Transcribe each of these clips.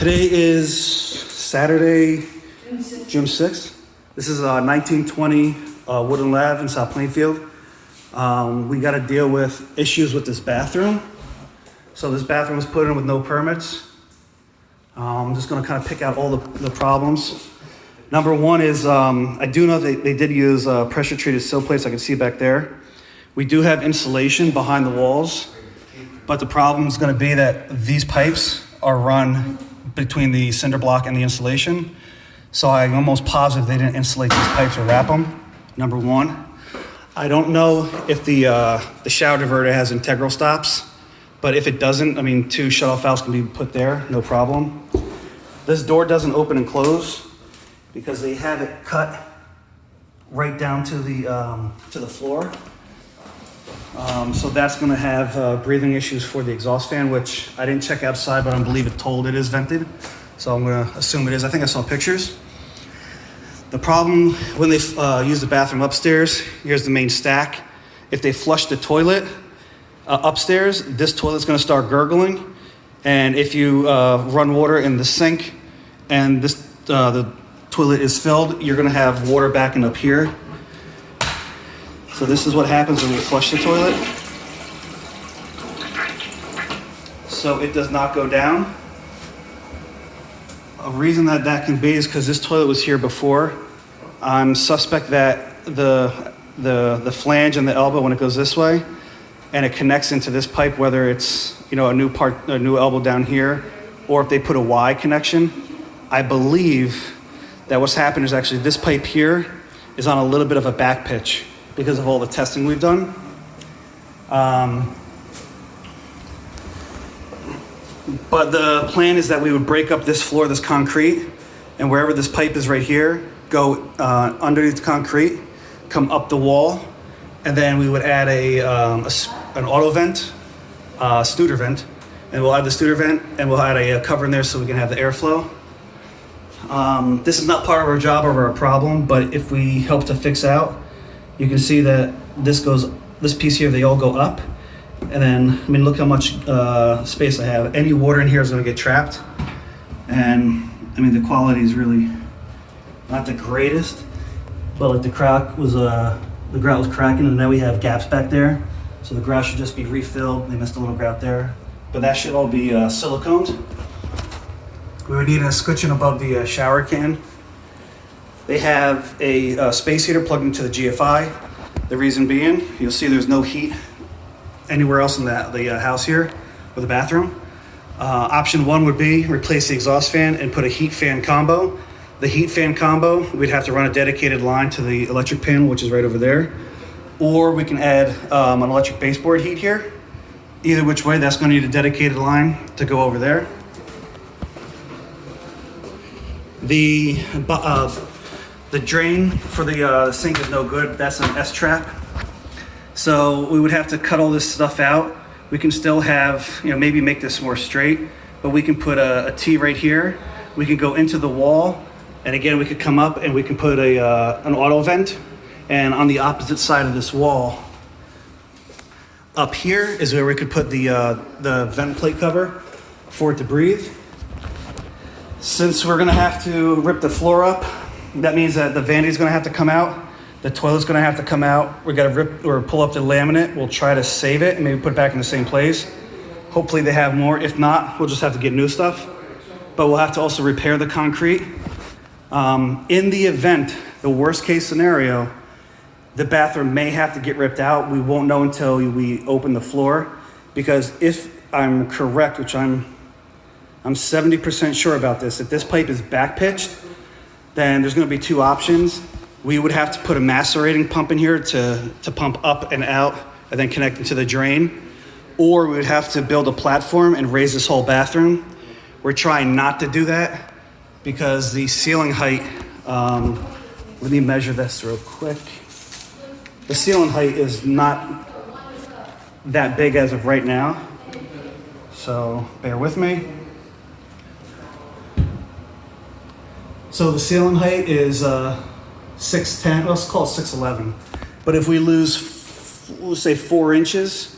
Today is Saturday, June 6th. This is 1920 Woodland Lab in South Plainfield. We got to deal with issues with this bathroom. So this bathroom was put in with no permits. I'm just going to kind of pick out all the problems. Number one is I do know they did use pressure treated sill plates. I can see back there. We do have insulation behind the walls, but the problem is going to be that these pipes are run between the cinder block and the insulation. So I'm almost positive they didn't insulate these pipes or wrap them, number one. I don't know if the shower diverter has integral stops, but if it doesn't, I mean, 2 shut-off valves can be put there, no problem. This door doesn't open and close because they have it cut right down to the floor. So that's going to have breathing issues for the exhaust fan, which I didn't check outside, but I believe it told it is vented. So I'm going to assume it is. I think I saw pictures. The problem when they use the bathroom upstairs, here's the main stack. If they flush the toilet upstairs, this toilet's going to start gurgling. And if you run water in the sink and the toilet is filled, you're going to have water backing up here. So this is what happens when you flush the toilet. So it does not go down. A reason that can be is because this toilet was here before. I'm suspect that the flange and the elbow, when it goes this way, and it connects into this pipe, whether it's a new elbow down here, or if they put a Y connection, I believe that what's happened is actually this pipe here is on a little bit of a back pitch because of all the testing we've done. But the plan is that we would break up this floor, this concrete, and wherever this pipe is right here, go underneath the concrete, come up the wall, and then we would add an auto vent, Studer vent, and we'll add the Studer vent, and we'll add a cover in there so we can have the airflow. This is not part of our job or our problem, but if we help to fix out, you can see that this piece here, they all go up. And then, I mean, look how much space I have. Any water in here is going to get trapped. And, I mean, the quality is really not the greatest. But, like, the grout was cracking, and now we have gaps back there. So the grout should just be refilled. They missed a little grout there. But that should all be siliconed. We would need a scutcheon above the shower can. They have a space heater plugged into the GFI. The reason being, you'll see there's no heat anywhere else in the house here or the bathroom. Option 1 would be replace the exhaust fan and put a heat fan combo. The heat fan combo, we'd have to run a dedicated line to the electric panel, which is right over there. Or we can add an electric baseboard heat here. Either which way, that's going to need a dedicated line to go over there. The drain for the sink is no good. That's an S-trap. So we would have to cut all this stuff out. We can still have, maybe make this more straight, but we can put a T right here. We can go into the wall, and again, we could come up and we can put an auto vent. And on the opposite side of this wall, up here is where we could put the vent plate cover for it to breathe. Since we're gonna have to rip the floor up, that means that the vanity's gonna have to come out. The toilet's gonna have to come out. We gotta rip or pull up the laminate. We'll try to save it and maybe put it back in the same place. Hopefully they have more. If not, we'll just have to get new stuff. But we'll have to also repair the concrete. In the event, the worst case scenario, the bathroom may have to get ripped out. We won't know until we open the floor, because if I'm correct, which I'm 70% sure about this, if this pipe is back pitched, then there's gonna be 2 options. We would have to put a macerating pump in here to pump up and out and then connect into the drain. Or we would have to build a platform and raise this whole bathroom. We're trying not to do that because the ceiling height, let me measure this real quick. The ceiling height is not that big as of right now. So bear with me. So the ceiling height is 6'10", let's call it 6'11". But if we lose, we'll say 4 inches,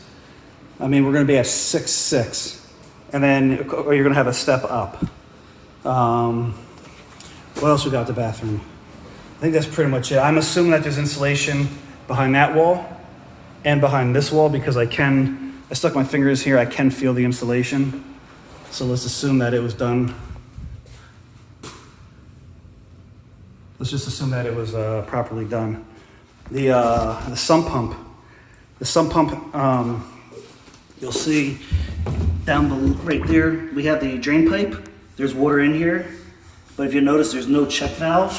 I mean, we're gonna be at 6'6". And then you're gonna have a step up. What else we got at the bathroom? I think that's pretty much it. I'm assuming that there's insulation behind that wall and behind this wall because I stuck my fingers here, I can feel the insulation. So let's assume that it was done. Let's just assume that it was properly done. The sump pump. The sump pump, you'll see down below, right there, we have the drain pipe. There's water in here, but if you notice, there's no check valve.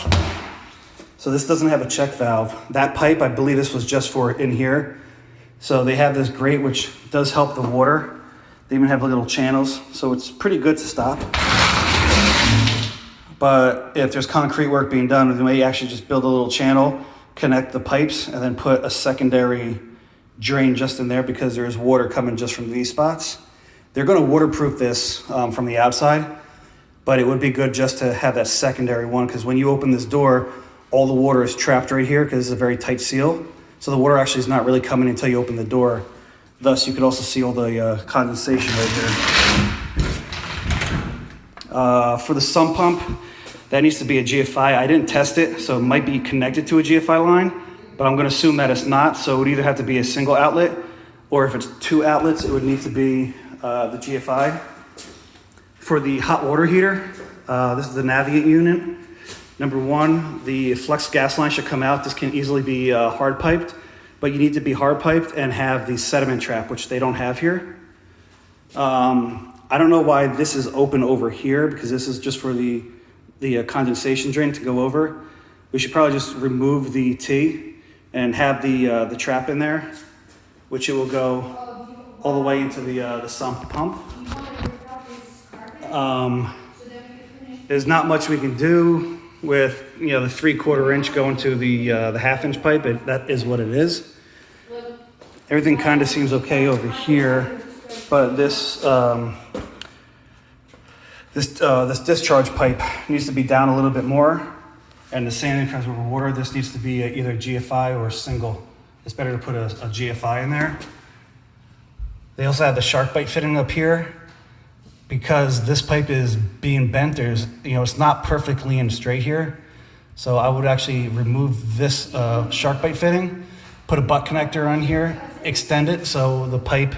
So this doesn't have a check valve. That pipe, I believe this was just for in here. So they have this grate, which does help the water. They even have little channels, so it's pretty good to stop. But if there's concrete work being done, they may actually just build a little channel, connect the pipes, and then put a secondary drain just in there because there's water coming just from these spots. They're gonna waterproof this from the outside, but it would be good just to have that secondary one because when you open this door, all the water is trapped right here because it's a very tight seal. So the water actually is not really coming until you open the door. Thus, you could also see all the condensation right here. For the sump pump, that needs to be a GFI. I didn't test it, so it might be connected to a GFI line, but I'm gonna assume that it's not. So it would either have to be a single outlet, or if it's 2 outlets, it would need to be the GFI. For the hot water heater, this is the Navigant unit. Number 1, the flex gas line should come out. This can easily be hard piped, but you need to be hard piped and have the sediment trap, which they don't have here. I don't know why this is open over here because this is just for the condensation drain to go over. We should probably just remove the T and have the trap in there, which it will go all the way into the sump pump. There's not much we can do with the 3/4 inch going to the 1/2 inch pipe. That is what it is. Everything kind of seems okay over here, but this discharge pipe needs to be down a little bit more, and the sand transfer water. This needs to be either GFI or single. It's better to put a GFI in there. They also have the shark bite fitting up here. Because this pipe is being bent, it's not perfectly in straight here. So I would actually remove this shark bite fitting, put a butt connector on here, extend it so the pipe,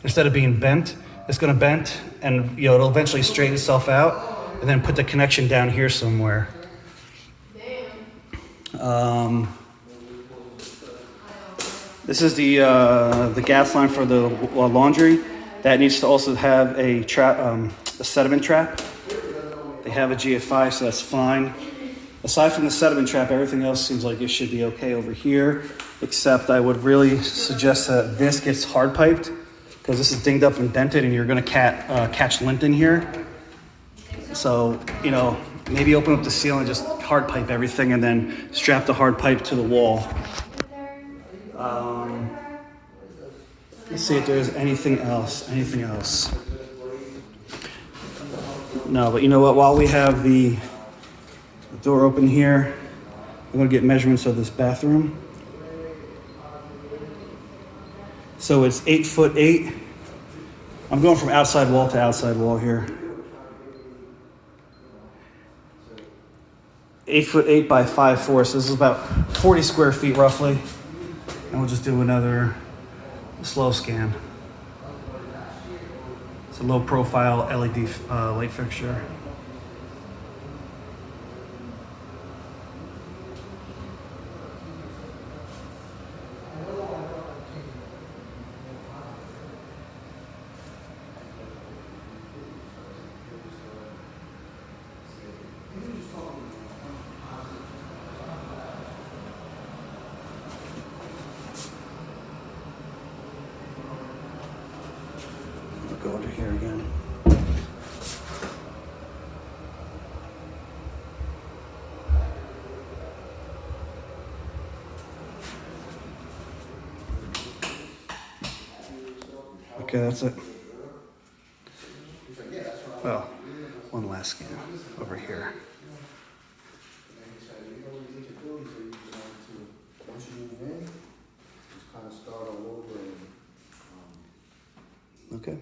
instead of being bent, it's gonna bend and it'll eventually straighten itself out, and then put the connection down here somewhere. This is the gas line for the laundry. That needs to also have a sediment trap. They have a GFI, so that's fine. Aside from the sediment trap, everything else seems like it should be okay over here, except I would really suggest that this gets hard piped because this is dinged up and dented and you're gonna catch lint in here. So, maybe open up the seal and just hard pipe everything and then strap the hard pipe to the wall. Let's see if there's anything else. No, but you know what? While we have the door open here, I'm going to get measurements of this bathroom. So it's 8'8". I'm going from outside wall to outside wall here. 8'8" by 5'4", so this is about 40 square feet roughly. And we'll just do another slow scan. It's a low profile LED light fixture. Go under here again. Okay, that's it. Well, one last scan over here. Okay.